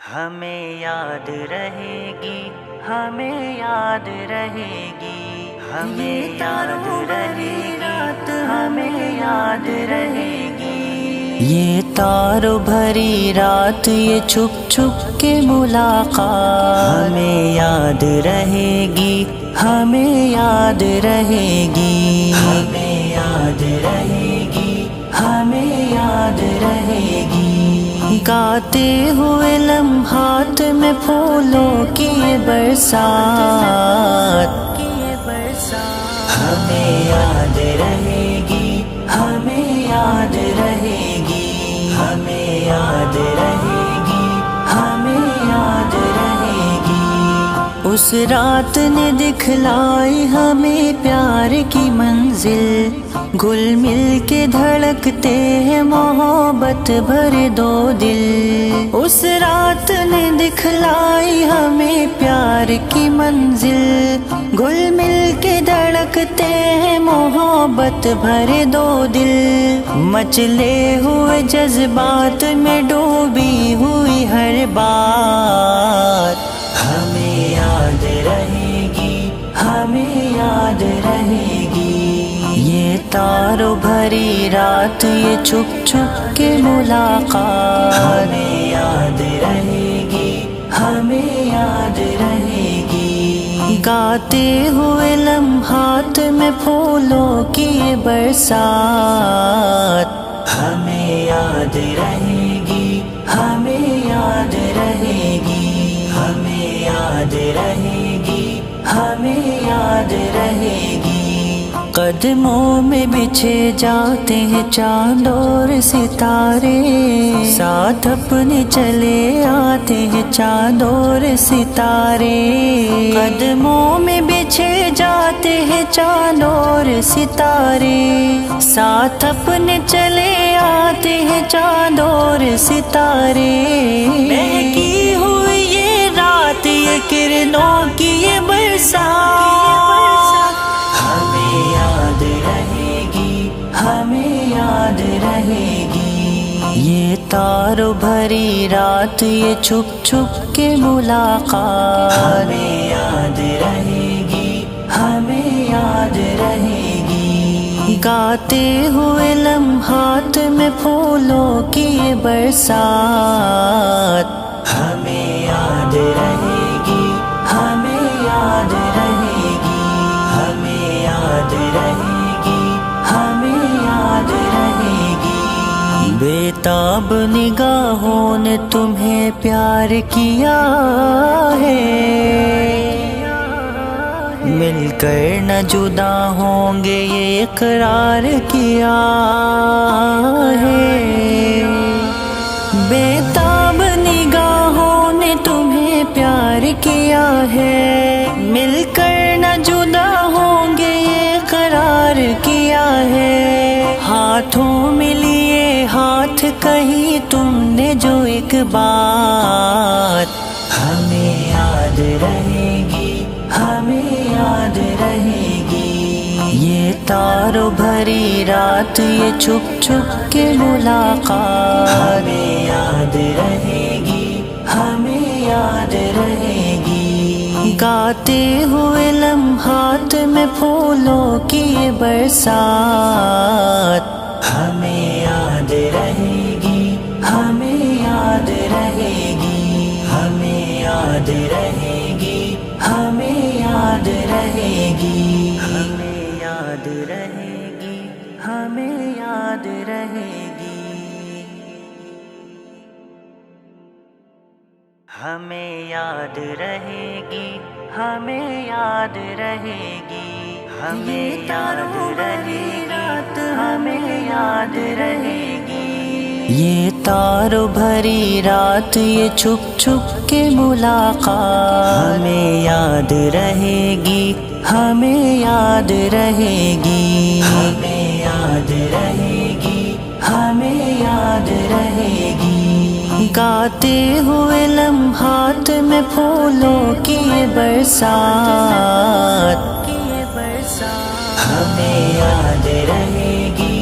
ہمیں یاد رہے گی، ہمیں یاد رہے گی، ہمیں یاد رہے رات، ہمیں یاد رہے گی۔ یہ تاروں بھری رات، یہ چھپ چھپ کے ملاقات، ہمیں یاد رہے گی، ہمیں یاد رہے گی، ہمیں یاد رہے گی، ہمیں یاد رہے گی۔ گاتے ہوئے لمحات میں پھولوں کی یہ برسات، ہمیں یاد رہے گی، ہمیں یاد رہے گی، ہمیں یاد رہے گی، ہمیں یاد رہے گی۔ اس رات نے دکھلائی ہمیں پیار کی منزل، گل مل کے دھڑکتے ہیں محبت بھرے دو دل۔ اس رات نے دکھلائی ہمیں پیار کی منزل، گل مل کے دھڑکتے ہیں محبت بھرے دو دل۔ مچلے ہوئے جذبات میں ڈوبی ہوئی ہر بات، ہمیں یاد رہے گی، ہمیں یاد رہے گی۔ یہ تاروں بھری رات، یہ چھپ چھپ کے ملاقات، ہمیں یاد رہے گی، ہمیں یاد رہے گی۔ گاتے ہوئے لمحات میں پھولوں کی یہ برسات، ہمیں یاد رہے گی، ہمیں یاد رہے گی، ہمیں یاد رہے گی، ہمیں یاد رہے گی۔ قدموں میں بچھے جاتے ہیں چاند اور ستارے، ساتھ اپنے چلے آتے ہیں چاند اور ستارے۔ قدموں میں بچھے جاتے ہیں چاند اور ستارے، ساتھ اپنے چلے آتے ہیں چاند اور ستارے۔ مہکی ہوئی یہ رات، یہ کرنوں کی یہ برسات، ہمیں یاد رہے گی، ہمیں یاد رہے گی۔ یہ تاروں بھری رات، یہ چھپ چھپ کے ملاقات، ہمیں یاد رہے گی، ہمیں یاد رہے گی۔ گاتے ہوئے لمحات میں پھولوں کی یہ برسات، ہمیں یاد رہے گی، ہمیں یاد رہے گی، ہمیں یاد رہے گی، ہمیں یاد رہے گی۔ بے تاب نگاہوں نے تمہیں پیار کیا ہے، مل کر نہ جدا ہوں گے یہ اقرار کیا ہے۔ بے تاب نگاہوں نے تمہیں پیار کیا ہے، مل کر نہ جدا ہوں گے یہ اقرار کیا ہے۔ ہاتھوں میں لیے ہاتھ کہی تم نے جو ایک بات، ہمیں یاد رہے گی، ہمیں یاد رہے گی۔ یہ تاروں بھری رات، یہ چھپ چھپ کے ملاقات، ہمیں یاد رہے گی، ہمیں یاد رہے گی۔ گاتے ہوئے لمحات میں پھولوں کی یہ برسات، ہمیں یاد رہے گی، ہمیں یاد رہے گی، ہمیں یاد رہے گی، ہمیں یاد رہے گی، ہمیں یاد رہے گی، ہمیں یاد رہے گی، ہمیں یاد رہے گی، ہمیں یاد رہے گی، ہمیں یاد رہے رات، ہمیں یاد رہے گی۔ یہ تاروں بھری رات، یہ چھپ چھپ کے ملاقات، ہمیں یاد رہے گی، ہمیں یاد رہے گی، ہمیں یاد رہے گی، ہمیں یاد رہے گی۔ گاتے ہوئے لمحات میں پھولوں کی یہ برسات، ہمیں یاد رہے گی،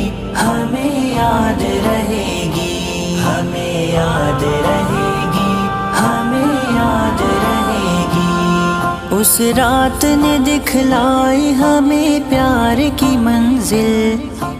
اس رات نے دکھلائی ہمیں پیار کی منزل،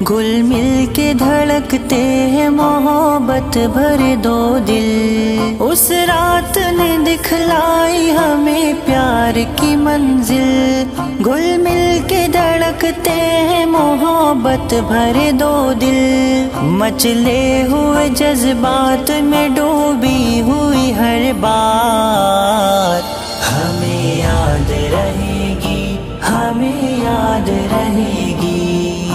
گل مل کے دھڑکتے ہیں محبت بھرے دو دل۔ اس رات نے دکھلائی ہمیں پیار کی منزل، گل مل کے دھڑکتے ہیں محبت بھرے دو دل۔ مچلے ہوئے جذبات میں ڈوبی ہوئی ہر بات ہمیں یاد رہے گی، ہمیں یاد رہے گی۔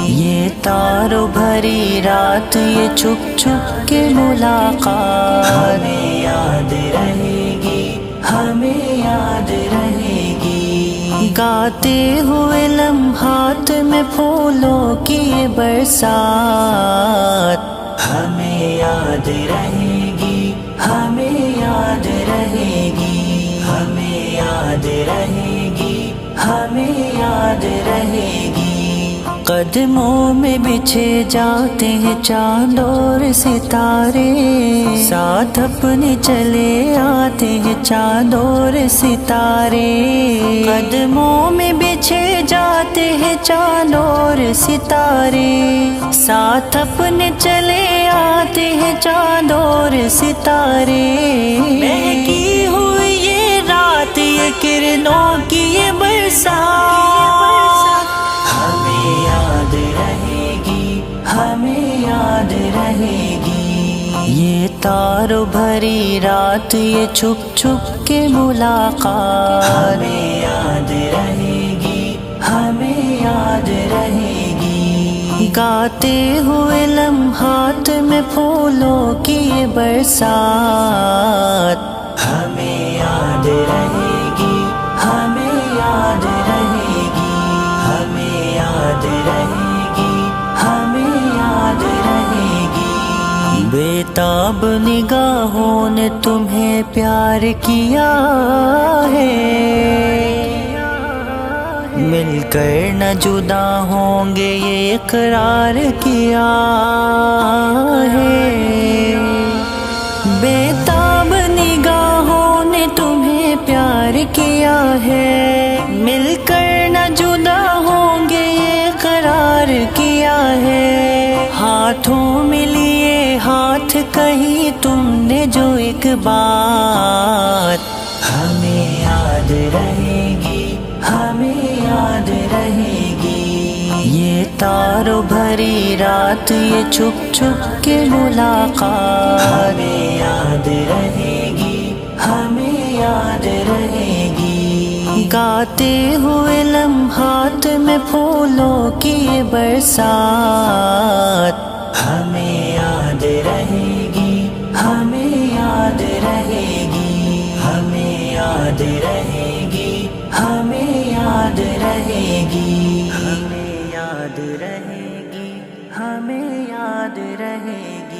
یہ تاروں بھری رات، یہ چھپ چھپ کے ملاقات ہمیں یاد رہے گی، ہمیں یاد رہے گی۔ گاتے ہوئے لمحات میں پھولوں کی یہ برسات ہمیں یاد رہے گی، ہمیں یاد رہے گی، ہمیں یاد رہے گی، ہمیں یاد رہے گی۔ قدموں میں بچھے جاتے ہیں چاند اور ستارے، ساتھ اپنے چلے آتے ہیں چاند اور ستارے۔ قدموں میں بچھے جاتے ہیں چاند اور ستارے، ساتھ اپنے چلے آتے ہیں چاند اور ستارے۔ مہکی ہوئی یہ رات، یہ کرنوں کی یہ برسات ہمیں یاد رہے گی، ہمیں یاد رہے گی۔ یہ تاروں بھری رات، یہ چھپ چھپ کے ملاقات ہمیں یاد رہے گی، ہمیں یاد رہے گی۔ گاتے ہوئے لمحات میں پھولوں کی یہ برسات ہمیں یاد رہے گی، ہمیں یاد رہے گی، ہمیں یاد رہے گی، ہمیں یاد رہے گی۔ بےتاب نگاہوں نے تمہیں پیار کیا ہے، مل کر نہ جدا ہوں گے یہ اقرار کیا ہے۔ بےتاب نگاہوں نے تمہیں پیار کیا ہے، مل کر نہ جدا ہوں گے یہ اقرار کیا ہے۔ ہاتھوں میں لیے ہاتھ کہی تم نے جو ایک بات ہمیں یاد رہے گی، ہمیں یاد رہے گی۔ یہ تاروں بھری رات، یہ چھپ چھپ کے ملاقات ہمیں یاد رہے گی، ہمیں یاد رہے گی۔ گاتے ہوئے لمحات میں پھولوں کی یہ برسات ہمیں یاد رہے گی، ہمیں یاد رہے گی، ہمیں یاد رہے گی، ہمیں یاد رہے گی، ہمیں یاد رہے گی، ہمیں یاد رہے گی۔